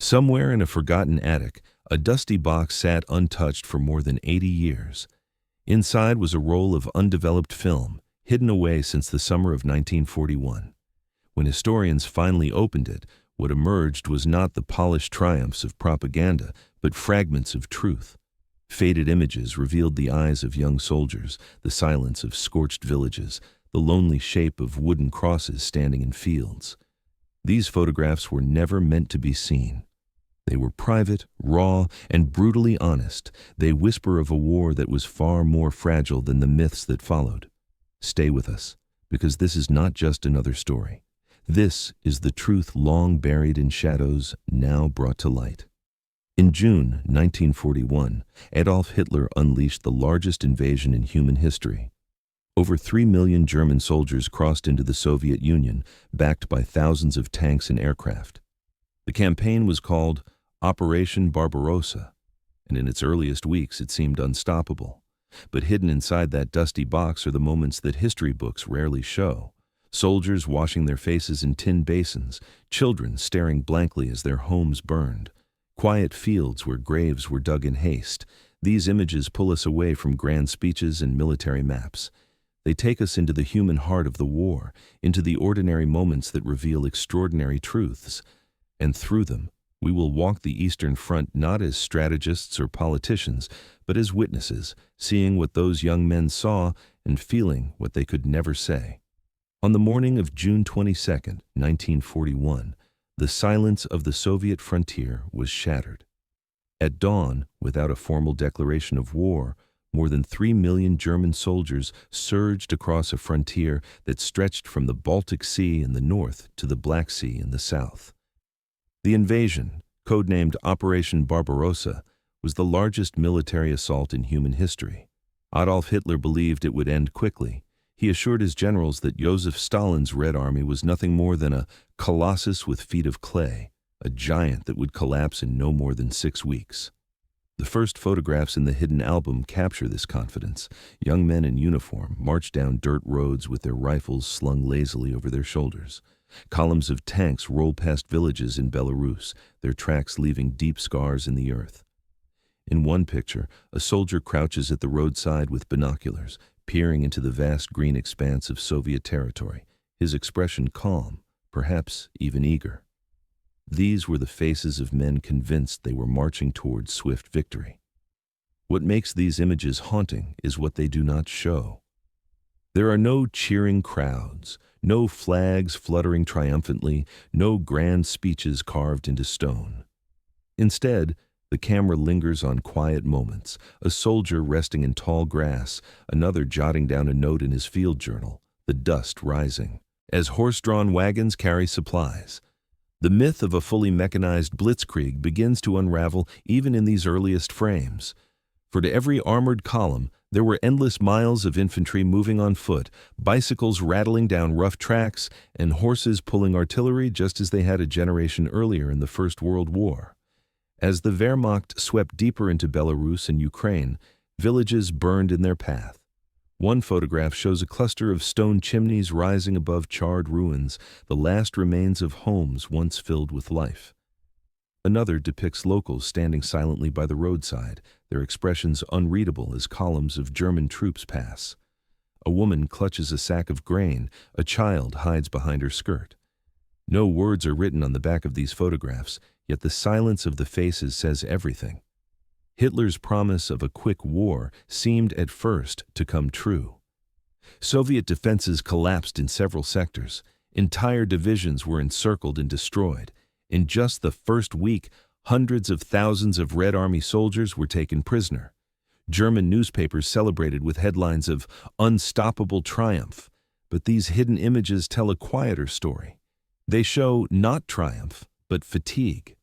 Somewhere in a forgotten attic, a dusty box sat untouched for more than 80 years. Inside was a roll of undeveloped film, hidden away since the summer of 1941. When historians finally opened it, what emerged was not the polished triumphs of propaganda, but fragments of truth. Faded images revealed the eyes of young soldiers, the silence of scorched villages, the lonely shape of wooden crosses standing in fields. These photographs were never meant to be seen. They were private, raw, and brutally honest. They whisper of a war that was far more fragile than the myths that followed. Stay with us, because this is not just another story. This is the truth long buried in shadows, now brought to light. In June 1941, Adolf Hitler unleashed the largest invasion in human history. Over 3 million German soldiers crossed into the Soviet Union, backed by thousands of tanks and aircraft. The campaign was called Operation Barbarossa, and in its earliest weeks it seemed unstoppable. But hidden inside that dusty box are the moments that history books rarely show. Soldiers washing their faces in tin basins, children staring blankly as their homes burned, quiet fields where graves were dug in haste. These images pull us away from grand speeches and military maps. They take us into the human heart of the war, into the ordinary moments that reveal extraordinary truths. And through them, we will walk the Eastern Front not as strategists or politicians, but as witnesses, seeing what those young men saw and feeling what they could never say. On the morning of June 22, 1941, the silence of the Soviet frontier was shattered. At dawn, without a formal declaration of war, more than 3 million German soldiers surged across a frontier that stretched from the Baltic Sea in the north to the Black Sea in the south. The invasion, codenamed Operation Barbarossa, was the largest military assault in human history. Adolf Hitler believed it would end quickly. He assured his generals that Joseph Stalin's Red Army was nothing more than a colossus with feet of clay, a giant that would collapse in no more than 6 weeks. The first photographs in the hidden album capture this confidence. Young men in uniform marched down dirt roads with their rifles slung lazily over their shoulders. Columns of tanks roll past villages in Belarus, their tracks leaving deep scars in the earth. In one picture, a soldier crouches at the roadside with binoculars, peering into the vast green expanse of Soviet territory, his expression calm, perhaps even eager. These were the faces of men convinced they were marching towards swift victory. What makes these images haunting is what they do not show. There are no cheering crowds, no flags fluttering triumphantly, no grand speeches carved into stone. Instead, the camera lingers on quiet moments, a soldier resting in tall grass, another jotting down a note in his field journal, the dust rising, as horse-drawn wagons carry supplies. The myth of a fully mechanized blitzkrieg begins to unravel even in these earliest frames. For to every armored column, there were endless miles of infantry moving on foot, bicycles rattling down rough tracks, and horses pulling artillery just as they had a generation earlier in the First World War. As the Wehrmacht swept deeper into Belarus and Ukraine, villages burned in their path. One photograph shows a cluster of stone chimneys rising above charred ruins, the last remains of homes once filled with life. Another depicts locals standing silently by the roadside, their expressions unreadable as columns of German troops pass. A woman clutches a sack of grain, a child hides behind her skirt. No words are written on the back of these photographs, yet the silence of the faces says everything. Hitler's promise of a quick war seemed at first to come true. Soviet defenses collapsed in several sectors. Entire divisions were encircled and destroyed. In just the first week, hundreds of thousands of Red Army soldiers were taken prisoner. German newspapers celebrated with headlines of unstoppable triumph, but these hidden images tell a quieter story. They show not triumph, but fatigue.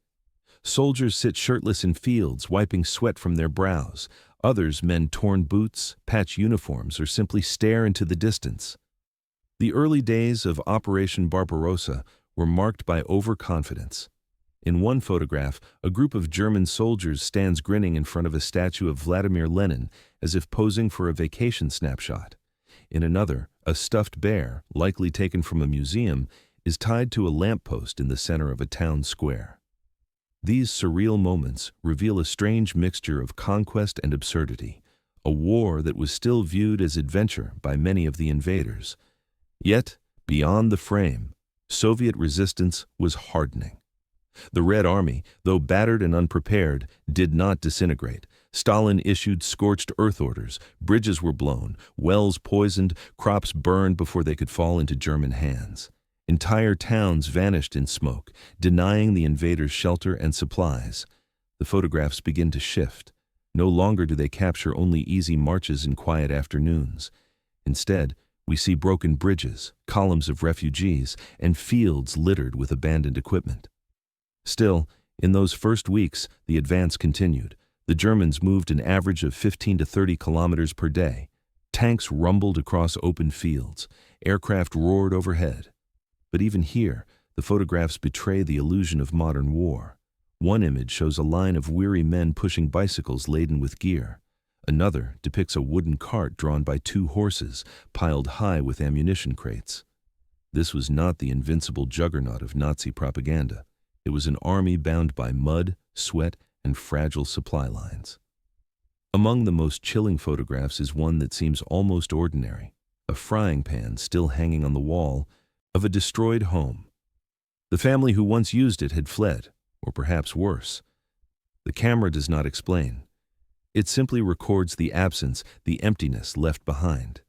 Soldiers sit shirtless in fields, wiping sweat from their brows. Others mend torn boots, patch uniforms, or simply stare into the distance. The early days of Operation Barbarossa were marked by overconfidence. In one photograph, a group of German soldiers stands grinning in front of a statue of Vladimir Lenin, as if posing for a vacation snapshot. In another, a stuffed bear, likely taken from a museum, is tied to a lamppost in the center of a town square. These surreal moments reveal a strange mixture of conquest and absurdity, a war that was still viewed as adventure by many of the invaders. Yet, beyond the frame, Soviet resistance was hardening. The Red Army, though battered and unprepared, did not disintegrate. Stalin issued scorched earth orders, bridges were blown, wells poisoned, crops burned before they could fall into German hands. Entire towns vanished in smoke, denying the invaders shelter and supplies. The photographs begin to shift. No longer do they capture only easy marches and quiet afternoons. Instead, we see broken bridges, columns of refugees, and fields littered with abandoned equipment. Still, in those first weeks, the advance continued. The Germans moved an average of 15 to 30 kilometers per day. Tanks rumbled across open fields. Aircraft roared overhead. But even here, the photographs betray the illusion of modern war. One image shows a line of weary men pushing bicycles laden with gear. Another depicts a wooden cart drawn by 2 horses, piled high with ammunition crates. This was not the invincible juggernaut of Nazi propaganda. It was an army bound by mud, sweat, and fragile supply lines. Among the most chilling photographs is one that seems almost ordinary, a frying pan still hanging on the wall of a destroyed home. The family who once used it had fled, or perhaps worse. The camera does not explain. It simply records the absence, the emptiness left behind.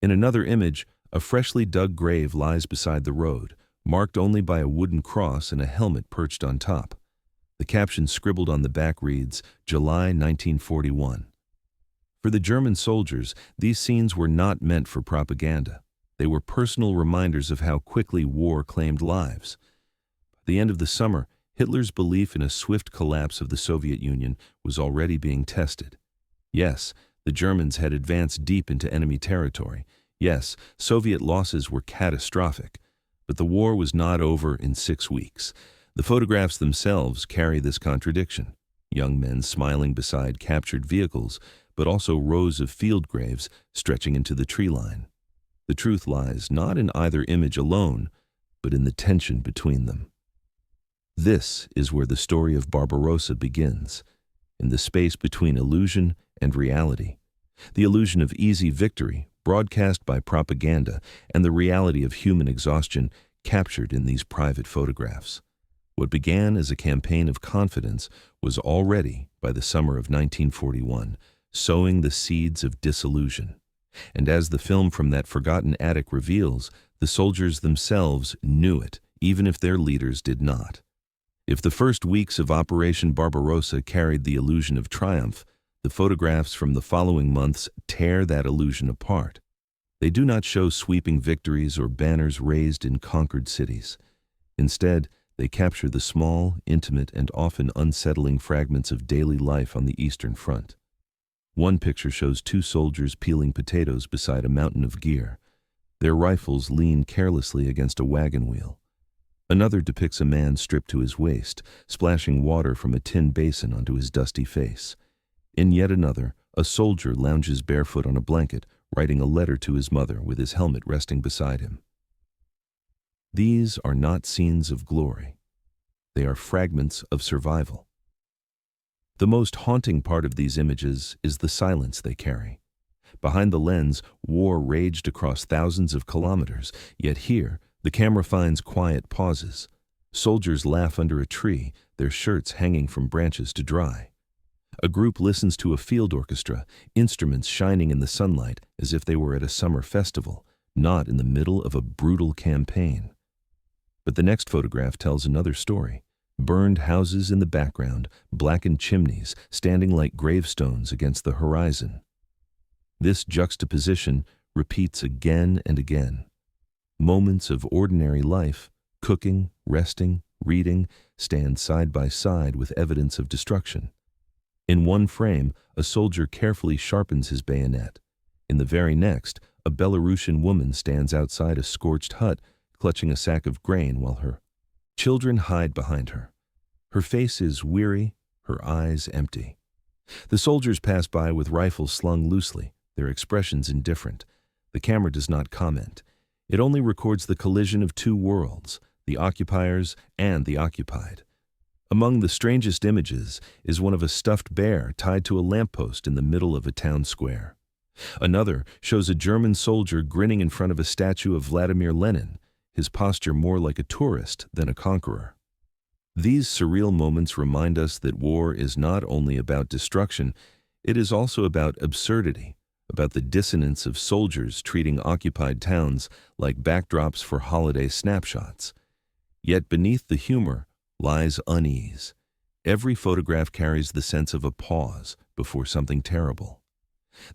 In another image, a freshly dug grave lies beside the road, marked only by a wooden cross and a helmet perched on top. The caption scribbled on the back reads, July 1941. For the German soldiers, these scenes were not meant for propaganda. They were personal reminders of how quickly war claimed lives. By the end of the summer, Hitler's belief in a swift collapse of the Soviet Union was already being tested. Yes, the Germans had advanced deep into enemy territory. Yes, Soviet losses were catastrophic. But the war was not over in 6 weeks. The photographs themselves carry this contradiction. Young men smiling beside captured vehicles, but also rows of field graves stretching into the tree line. The truth lies not in either image alone, but in the tension between them. This is where the story of Barbarossa begins, in the space between illusion and reality. The illusion of easy victory, broadcast by propaganda, and the reality of human exhaustion captured in these private photographs. What began as a campaign of confidence was already, by the summer of 1941, sowing the seeds of disillusion. And as the film from that forgotten attic reveals, the soldiers themselves knew it, even if their leaders did not. If the first weeks of Operation Barbarossa carried the illusion of triumph, the photographs from the following months tear that illusion apart. They do not show sweeping victories or banners raised in conquered cities. Instead, they capture the small, intimate, and often unsettling fragments of daily life on the Eastern Front. One picture shows 2 soldiers peeling potatoes beside a mountain of gear. Their rifles lean carelessly against a wagon wheel. Another depicts a man stripped to his waist, splashing water from a tin basin onto his dusty face. In yet another, a soldier lounges barefoot on a blanket, writing a letter to his mother with his helmet resting beside him. These are not scenes of glory. They are fragments of survival. The most haunting part of these images is the silence they carry. Behind the lens, war raged across thousands of kilometers, yet here, the camera finds quiet pauses. Soldiers laugh under a tree, their shirts hanging from branches to dry. A group listens to a field orchestra, instruments shining in the sunlight as if they were at a summer festival, not in the middle of a brutal campaign. But the next photograph tells another story. Burned houses in the background, blackened chimneys standing like gravestones against the horizon. This juxtaposition repeats again and again. Moments of ordinary life, cooking, resting, reading, stand side by side with evidence of destruction. In one frame, a soldier carefully sharpens his bayonet. In the very next, a Belarusian woman stands outside a scorched hut, clutching a sack of grain while her children hide behind her. Her face is weary, her eyes empty. The soldiers pass by with rifles slung loosely, their expressions indifferent. The camera does not comment. It only records the collision of 2 worlds, the occupiers and the occupied. Among the strangest images is one of a stuffed bear tied to a lamppost in the middle of a town square. Another shows a German soldier grinning in front of a statue of Vladimir Lenin, his posture more like a tourist than a conqueror. These surreal moments remind us that war is not only about destruction, it is also about absurdity, about the dissonance of soldiers treating occupied towns like backdrops for holiday snapshots. Yet beneath the humor lies unease. Every photograph carries the sense of a pause before something terrible.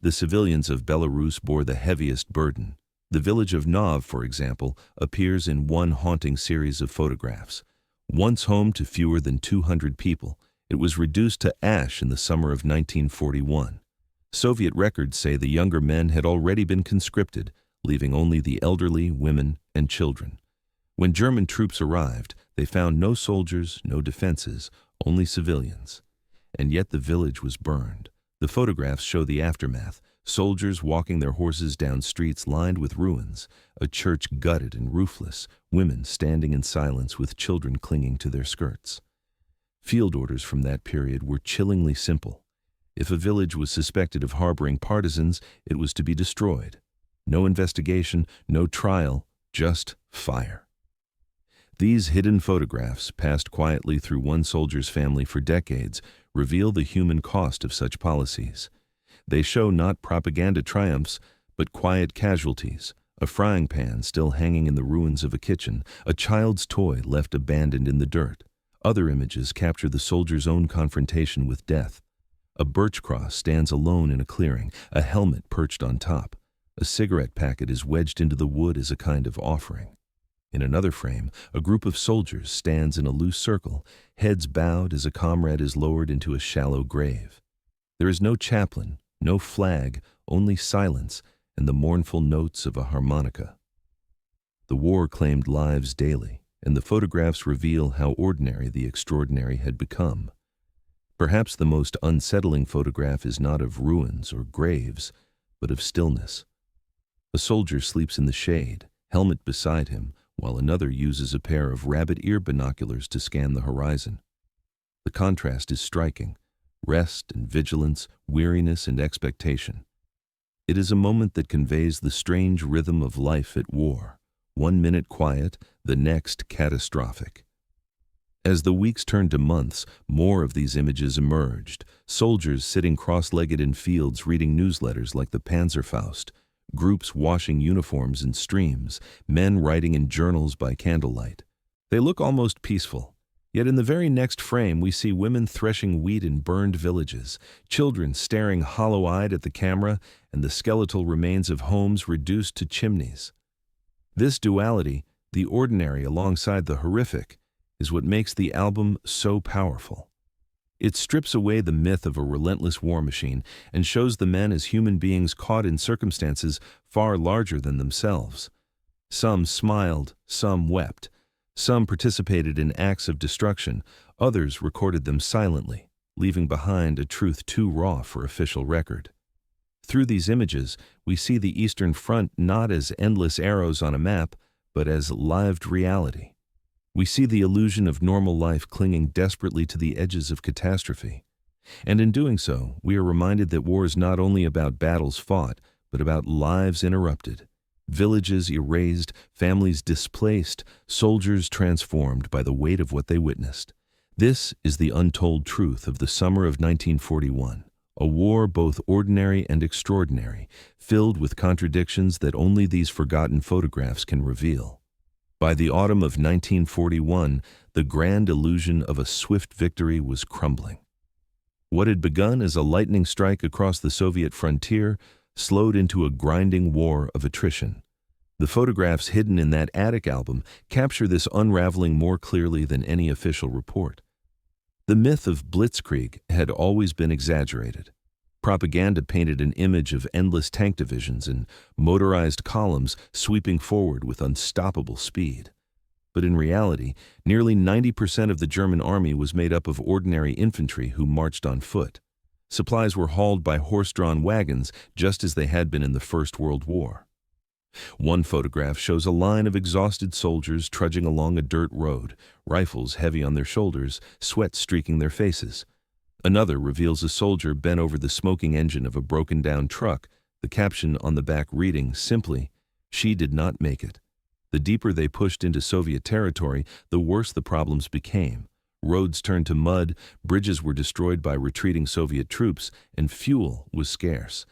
The civilians of Belarus bore the heaviest burden. The village of Nov, for example, appears in one haunting series of photographs. Once home to fewer than 200 people, it was reduced to ash in the summer of 1941. Soviet records say the younger men had already been conscripted, leaving only the elderly, women, and children. When German troops arrived, they found no soldiers, no defenses, only civilians. And yet the village was burned. The photographs show the aftermath, soldiers walking their horses down streets lined with ruins, a church gutted and roofless, women standing in silence with children clinging to their skirts. Field orders from that period were chillingly simple. If a village was suspected of harboring partisans, it was to be destroyed. No investigation, no trial, just fire. These hidden photographs, passed quietly through one soldier's family for decades, reveal the human cost of such policies. They show not propaganda triumphs, but quiet casualties, a frying pan still hanging in the ruins of a kitchen, a child's toy left abandoned in the dirt. Other images capture the soldier's own confrontation with death. A birch cross stands alone in a clearing, a helmet perched on top. A cigarette packet is wedged into the wood as a kind of offering. In another frame, a group of soldiers stands in a loose circle, heads bowed as a comrade is lowered into a shallow grave. There is no chaplain, no flag, only silence and the mournful notes of a harmonica. The war claimed lives daily, and the photographs reveal how ordinary the extraordinary had become. Perhaps the most unsettling photograph is not of ruins or graves, but of stillness. A soldier sleeps in the shade, helmet beside him, while another uses a pair of rabbit ear binoculars to scan the horizon. The contrast is striking: rest and vigilance, weariness and expectation. It is a moment that conveys the strange rhythm of life at war. 1 minute quiet, the next catastrophic. As the weeks turned to months, more of these images emerged. Soldiers sitting cross-legged in fields reading newsletters like the Panzerfaust, groups washing uniforms in streams, men writing in journals by candlelight. They look almost peaceful. Yet in the very next frame we see women threshing wheat in burned villages, children staring hollow-eyed at the camera, and the skeletal remains of homes reduced to chimneys. This duality, the ordinary alongside the horrific, is what makes the album so powerful. It strips away the myth of a relentless war machine and shows the men as human beings caught in circumstances far larger than themselves. Some smiled, some wept. Some participated in acts of destruction, others recorded them silently, leaving behind a truth too raw for official record. Through these images, we see the Eastern Front not as endless arrows on a map, but as lived reality. We see the illusion of normal life clinging desperately to the edges of catastrophe. And in doing so, we are reminded that war is not only about battles fought, but about lives interrupted. Villages erased, families displaced, soldiers transformed by the weight of what they witnessed. This is the untold truth of the summer of 1941, a war both ordinary and extraordinary, filled with contradictions that only these forgotten photographs can reveal. By the autumn of 1941, the grand illusion of a swift victory was crumbling. What had begun as a lightning strike across the Soviet frontier slowed into a grinding war of attrition. The photographs hidden in that attic album capture this unraveling more clearly than any official report. The myth of blitzkrieg had always been exaggerated. Propaganda painted an image of endless tank divisions and motorized columns sweeping forward with unstoppable speed. But in reality, nearly 90% of the German army was made up of ordinary infantry who marched on foot. Supplies were hauled by horse-drawn wagons, just as they had been in the First World War. One photograph shows a line of exhausted soldiers trudging along a dirt road, rifles heavy on their shoulders, sweat streaking their faces. Another reveals a soldier bent over the smoking engine of a broken-down truck, the caption on the back reading simply, "She did not make it." The deeper they pushed into Soviet territory, the worse the problems became. Roads turned to mud, bridges were destroyed by retreating Soviet troops, and fuel was scarce.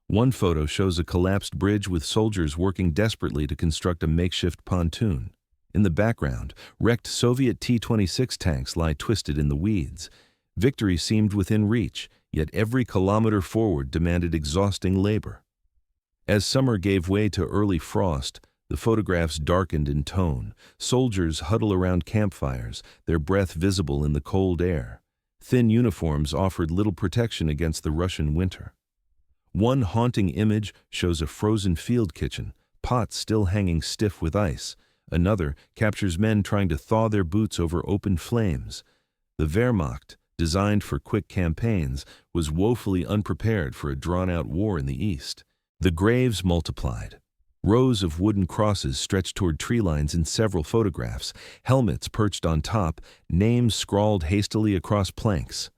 One photo shows a collapsed bridge with soldiers working desperately to construct a makeshift pontoon. In the background, wrecked Soviet T-26 tanks lie twisted in the weeds. Victory seemed within reach, yet every kilometer forward demanded exhausting labor. As summer gave way to early frost, the photographs darkened in tone. Soldiers huddle around campfires, their breath visible in the cold air. Thin uniforms offered little protection against the Russian winter. One haunting image shows a frozen field kitchen, pots still hanging stiff with ice. Another captures men trying to thaw their boots over open flames. The Wehrmacht, designed for quick campaigns, was woefully unprepared for a drawn-out war in the East. The graves multiplied. Rows of wooden crosses stretched toward tree lines in several photographs, helmets perched on top, names scrawled hastily across planks.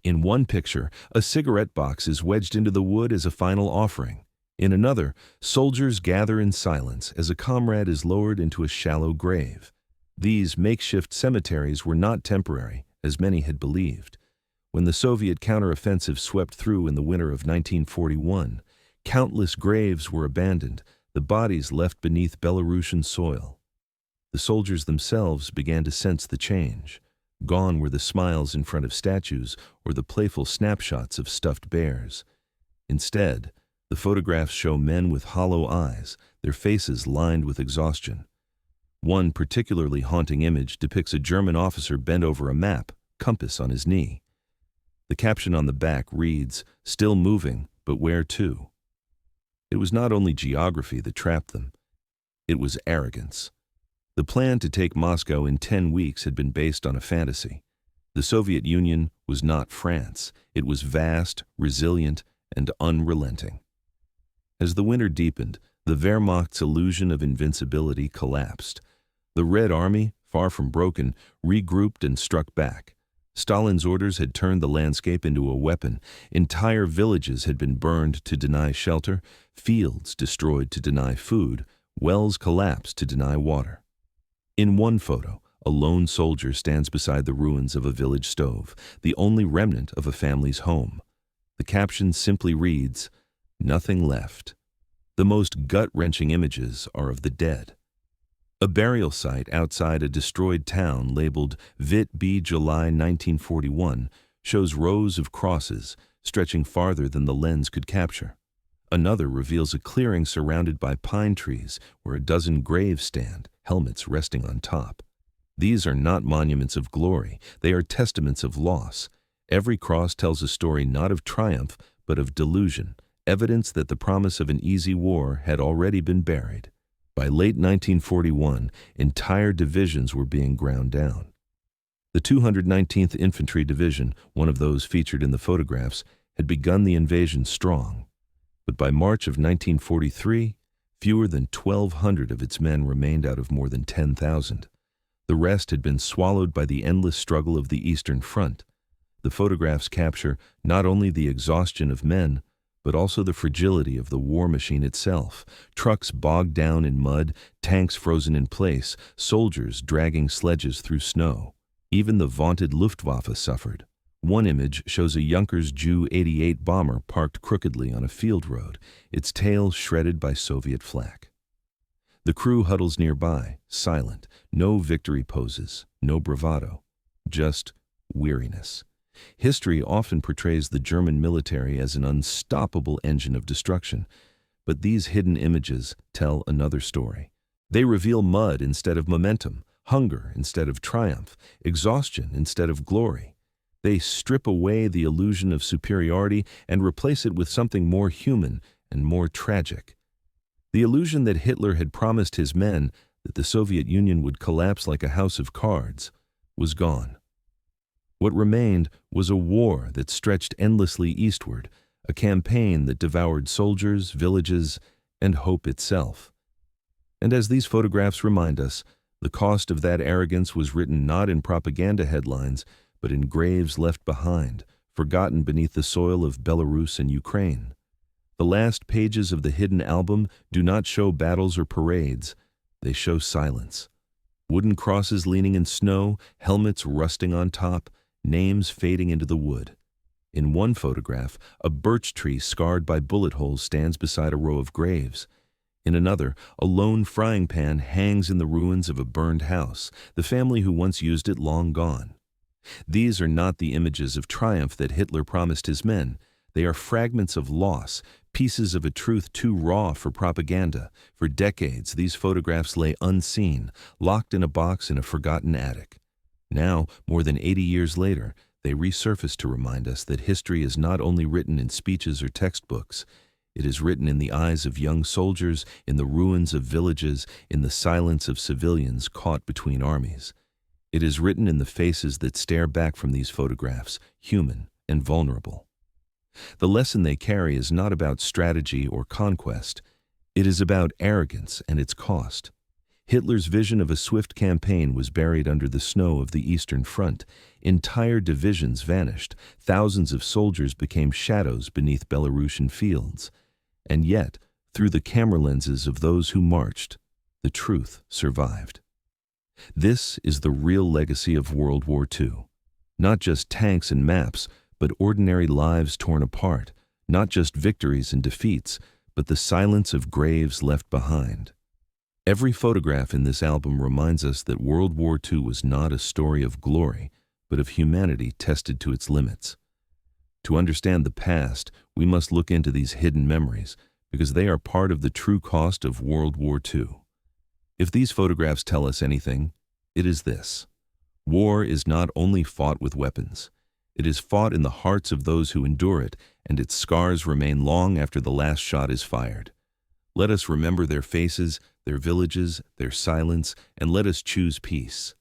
In one picture, a cigarette box is wedged into the wood as a final offering. In another, soldiers gather in silence as a comrade is lowered into a shallow grave. These makeshift cemeteries were not temporary, as many had believed. When the Soviet counteroffensive swept through in the winter of 1941, countless graves were abandoned, the bodies left beneath Belarusian soil. The soldiers themselves began to sense the change. Gone were the smiles in front of statues or the playful snapshots of stuffed bears. Instead, the photographs show men with hollow eyes, their faces lined with exhaustion. One particularly haunting image depicts a German officer bent over a map, compass on his knee. The caption on the back reads, "Still moving, but where to?" It was not only geography that trapped them. It was arrogance. The plan to take Moscow in 10 weeks had been based on a fantasy. The Soviet Union was not France. It was vast, resilient, and unrelenting. As the winter deepened, the Wehrmacht's illusion of invincibility collapsed. The Red Army, far from broken, regrouped and struck back. Stalin's orders had turned the landscape into a weapon. Entire villages had been burned to deny shelter, fields destroyed to deny food, wells collapsed to deny water. In one photo, a lone soldier stands beside the ruins of a village stove, the only remnant of a family's home. The caption simply reads, "Nothing left." The most gut-wrenching images are of the dead. A burial site outside a destroyed town labeled Vit B July 1941 shows rows of crosses stretching farther than the lens could capture. Another reveals a clearing surrounded by pine trees where a dozen graves stand, helmets resting on top. These are not monuments of glory, they are testaments of loss. Every cross tells a story not of triumph, but of delusion, evidence that the promise of an easy war had already been buried. By late 1941, entire divisions were being ground down. The 219th Infantry Division, one of those featured in the photographs, had begun the invasion strong. But by March of 1943, fewer than 1,200 of its men remained out of more than 10,000. The rest had been swallowed by the endless struggle of the Eastern Front. The photographs capture not only the exhaustion of men, but also the fragility of the war machine itself. Trucks bogged down in mud, tanks frozen in place, soldiers dragging sledges through snow. Even the vaunted Luftwaffe suffered. One image shows a Junkers Ju-88 bomber parked crookedly on a field road, its tail shredded by Soviet flak. The crew huddles nearby, silent, no victory poses, no bravado, just weariness. History often portrays the German military as an unstoppable engine of destruction, but these hidden images tell another story. They reveal mud instead of momentum, hunger instead of triumph, exhaustion instead of glory. They strip away the illusion of superiority and replace it with something more human and more tragic. The illusion that Hitler had promised his men that the Soviet Union would collapse like a house of cards was gone. What remained was a war that stretched endlessly eastward, a campaign that devoured soldiers, villages, and hope itself. And as these photographs remind us, the cost of that arrogance was written not in propaganda headlines, but in graves left behind, forgotten beneath the soil of Belarus and Ukraine. The last pages of the hidden album do not show battles or parades. They show silence. Wooden crosses leaning in snow, helmets rusting on top, names fading into the wood. In one photograph, a birch tree scarred by bullet holes stands beside a row of graves. In another, a lone frying pan hangs in the ruins of a burned house, the family who once used it long gone. These are not the images of triumph that Hitler promised his men. They are fragments of loss, pieces of a truth too raw for propaganda. For decades, these photographs lay unseen, locked in a box in a forgotten attic. Now, more than 80 years later, they resurface to remind us that history is not only written in speeches or textbooks. It is written in the eyes of young soldiers, in the ruins of villages, in the silence of civilians caught between armies. It is written in the faces that stare back from these photographs, human and vulnerable. The lesson they carry is not about strategy or conquest. It is about arrogance and its cost. Hitler's vision of a swift campaign was buried under the snow of the Eastern Front. Entire divisions vanished. Thousands of soldiers became shadows beneath Belarusian fields. And yet, through the camera lenses of those who marched, the truth survived. This is the real legacy of World War II. Not just tanks and maps, but ordinary lives torn apart. Not just victories and defeats, but the silence of graves left behind. Every photograph in this album reminds us that World War II was not a story of glory, but of humanity tested to its limits. To understand the past, we must look into these hidden memories, because they are part of the true cost of World War II. If these photographs tell us anything, it is this: war is not only fought with weapons. It is fought in the hearts of those who endure it, and its scars remain long after the last shot is fired. Let us remember their faces, their villages, their silence, and let us choose peace.